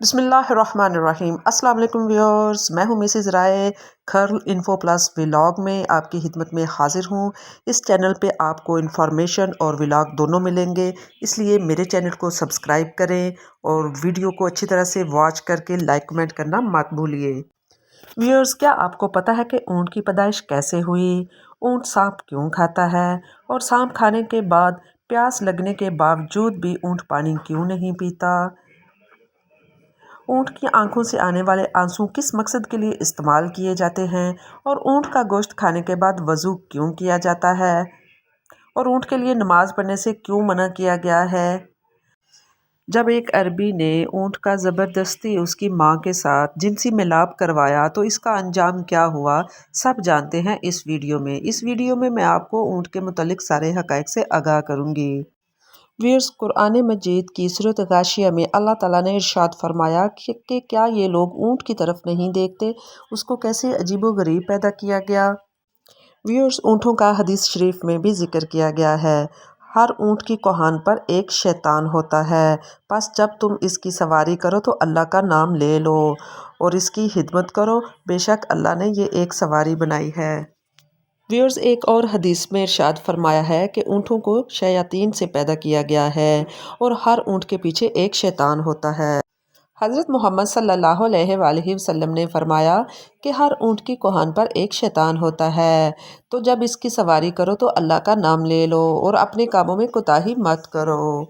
بسم اللہ الرحمن الرحیم۔ السلام علیکم ویورز، میں ہوں مسز رائے کھرل انفو پلس ولاگ میں آپ کی خدمت میں حاضر ہوں۔ اس چینل پہ آپ کو انفارمیشن اور ولاگ دونوں ملیں گے، اس لیے میرے چینل کو سبسکرائب کریں اور ویڈیو کو اچھی طرح سے واچ کر کے لائک کمنٹ کرنا مت بھولیے۔ ویورز، کیا آپ کو پتہ ہے کہ اونٹ کی پیدائش کیسے ہوئی؟ اونٹ سانپ کیوں کھاتا ہے؟ اور سانپ کھانے کے بعد پیاس لگنے کے باوجود بھی اونٹ پانی کیوں نہیں پیتا؟ اونٹ کی آنکھوں سے آنے والے آنسو کس مقصد کے لیے استعمال کیے جاتے ہیں؟ اور اونٹ کا گوشت کھانے کے بعد وضو کیوں کیا جاتا ہے؟ اور اونٹ کے لیے نماز پڑھنے سے کیوں منع کیا گیا ہے؟ جب ایک عربی نے اونٹ کا زبردستی اس کی ماں کے ساتھ جنسی ملاپ کروایا تو اس کا انجام کیا ہوا، سب جانتے ہیں اس ویڈیو میں۔ اس ویڈیو میں آپ کو اونٹ کے متعلق سارے حقائق سے آگاہ کروں گی۔ ویورز، قرآن مجید کی سورۃ غاشیہ میں اللہ تعالیٰ نے ارشاد فرمایا کہ کیا یہ لوگ اونٹ کی طرف نہیں دیکھتے، اس کو کیسے عجیب و غریب پیدا کیا گیا۔ ویورز، اونٹوں کا حدیث شریف میں بھی ذکر کیا گیا ہے۔ ہر اونٹ کی کوہان پر ایک شیطان ہوتا ہے، پس جب تم اس کی سواری کرو تو اللہ کا نام لے لو اور اس کی خدمت کرو، بے شک اللہ نے یہ ایک سواری بنائی ہے۔ ویورز، ایک اور حدیث میں ارشاد فرمایا ہے کہ اونٹوں کو شیاطین سے پیدا کیا گیا ہے اور ہر اونٹ کے پیچھے ایک شیطان ہوتا ہے۔ حضرت محمد صلی اللہ علیہ وآلہ وسلم نے فرمایا کہ ہر اونٹ کی کوہان پر ایک شیطان ہوتا ہے، تو جب اس کی سواری کرو تو اللہ کا نام لے لو اور اپنے کاموں میں کوتاہی مت کرو۔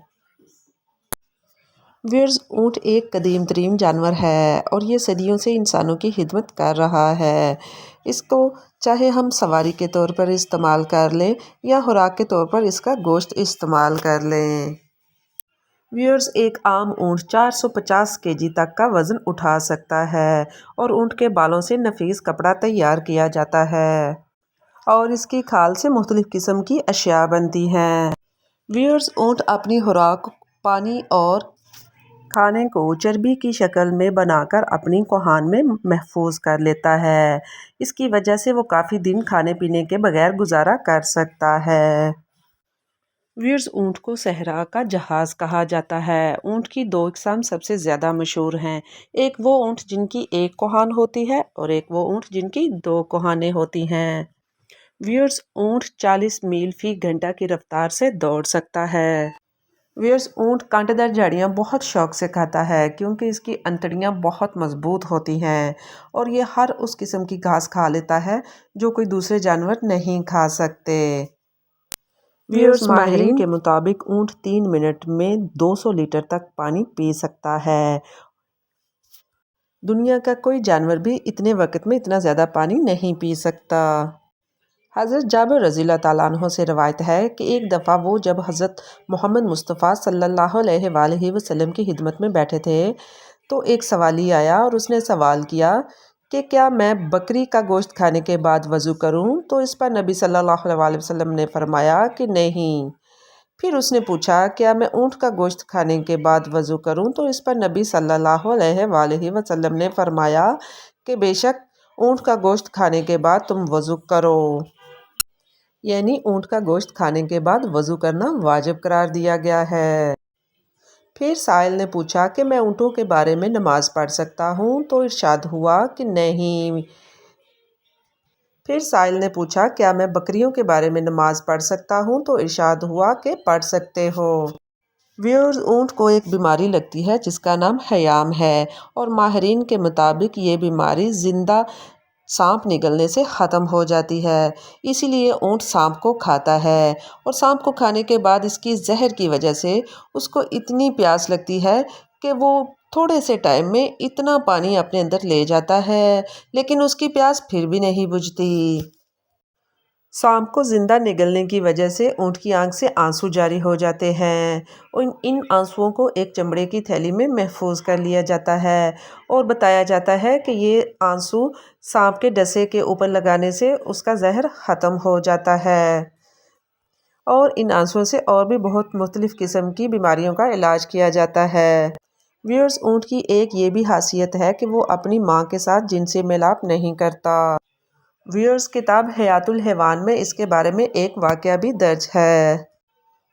ویورز، اونٹ ایک قدیم ترین جانور ہے اور یہ صدیوں سے انسانوں کی خدمت کر رہا ہے۔ اس کو چاہے ہم سواری کے طور پر استعمال کر لیں یا خوراک کے طور پر اس کا گوشت استعمال کر لیں۔ ویورز، ایک عام اونٹ 450 kg تک کا وزن اٹھا سکتا ہے اور اونٹ کے بالوں سے نفیس کپڑا تیار کیا جاتا ہے اور اس کی کھال سے مختلف قسم کی اشیاء بنتی ہیں۔ ویورز، اونٹ اپنی خوراک، پانی اور کھانے کو چربی کی شکل میں بنا کر اپنی کوہان میں محفوظ کر لیتا ہے۔ اس کی وجہ سے وہ کافی دن کھانے پینے کے بغیر گزارا کر سکتا ہے۔ ویورز، اونٹ کو صحرا کا جہاز کہا جاتا ہے۔ اونٹ کی دو اقسام سب سے زیادہ مشہور ہیں، ایک وہ اونٹ جن کی ایک کوہان ہوتی ہے اور ایک وہ اونٹ جن کی دو کوہانیں ہوتی ہیں۔ ویورز، اونٹ 40 میل فی گھنٹہ کی رفتار سے دوڑ سکتا ہے۔ ویورز، اونٹ کانٹے دار جھاڑیاں بہت شوق سے کھاتا ہے کیونکہ اس کی انتڑیاں بہت مضبوط ہوتی ہیں اور یہ ہر اس قسم کی گھاس کھا لیتا ہے جو کوئی دوسرے جانور نہیں کھا سکتے۔ ویورز، ماہرین کے مطابق اونٹ 3 منٹ میں 200 لیٹر تک پانی پی سکتا ہے۔ دنیا کا کوئی جانور بھی اتنے وقت میں اتنا زیادہ پانی نہیں پی سکتا۔ حضرت جابر رضی اللہ تعالیٰ عنہ سے روایت ہے کہ ایک دفعہ وہ جب حضرت محمد مصطفیٰ صلی اللہ علیہ وآلہ وسلم کی خدمت میں بیٹھے تھے تو ایک سوالی آیا اور اس نے سوال کیا کہ کیا میں بکری کا گوشت کھانے کے بعد وضو کروں؟ تو اس پر نبی صلی اللہ علیہ وسلم نے فرمایا کہ نہیں۔ پھر اس نے پوچھا کیا میں اونٹ کا گوشت کھانے کے بعد وضو کروں؟ تو اس پر نبی صلی اللہ علیہ وآلہ وسلم نے فرمایا کہ بے شک اونٹ کا گوشت کھانے کے بعد تم وضو کرو، یعنی اونٹ کا گوشت کھانے کے بعد وضو کرنا واجب قرار دیا گیا ہے۔ پھر سائل نے پوچھا کہ میں اونٹوں کے بارے میں نماز پڑھ سکتا ہوں؟ تو ارشاد ہوا کہ نہیں۔ پھر سائل نے پوچھا کیا میں بکریوں کے بارے میں نماز پڑھ سکتا ہوں؟ تو ارشاد ہوا کہ پڑھ سکتے ہو۔ ویورز، اونٹ کو ایک بیماری لگتی ہے جس کا نام ہیام ہے اور ماہرین کے مطابق یہ بیماری زندہ سانپ نگلنے سے ختم ہو جاتی ہے، اسی لیے اونٹ سانپ کو کھاتا ہے اور سانپ کو کھانے کے بعد اس کی زہر کی وجہ سے اس کو اتنی پیاس لگتی ہے کہ وہ تھوڑے سے ٹائم میں اتنا پانی اپنے اندر لے جاتا ہے لیکن اس کی پیاس پھر بھی نہیں بجھتی۔ سانپ کو زندہ نگلنے کی وجہ سے اونٹ کی آنکھ سے آنسو جاری ہو جاتے ہیں اور ان آنسوؤں کو ایک چمڑے کی تھیلی میں محفوظ کر لیا جاتا ہے اور بتایا جاتا ہے کہ یہ آنسو سانپ کے ڈسے کے اوپر لگانے سے اس کا زہر ختم ہو جاتا ہے اور ان آنسوؤں سے اور بھی بہت مختلف قسم کی بیماریوں کا علاج کیا جاتا ہے۔ ویورز، اونٹ کی ایک یہ بھی خاصیت ہے کہ وہ اپنی ماں کے ساتھ جنسی ملاپ نہیں کرتا۔ ویورز، کتاب حیات الحیوان میں اس کے بارے میں ایک واقعہ بھی درج ہے۔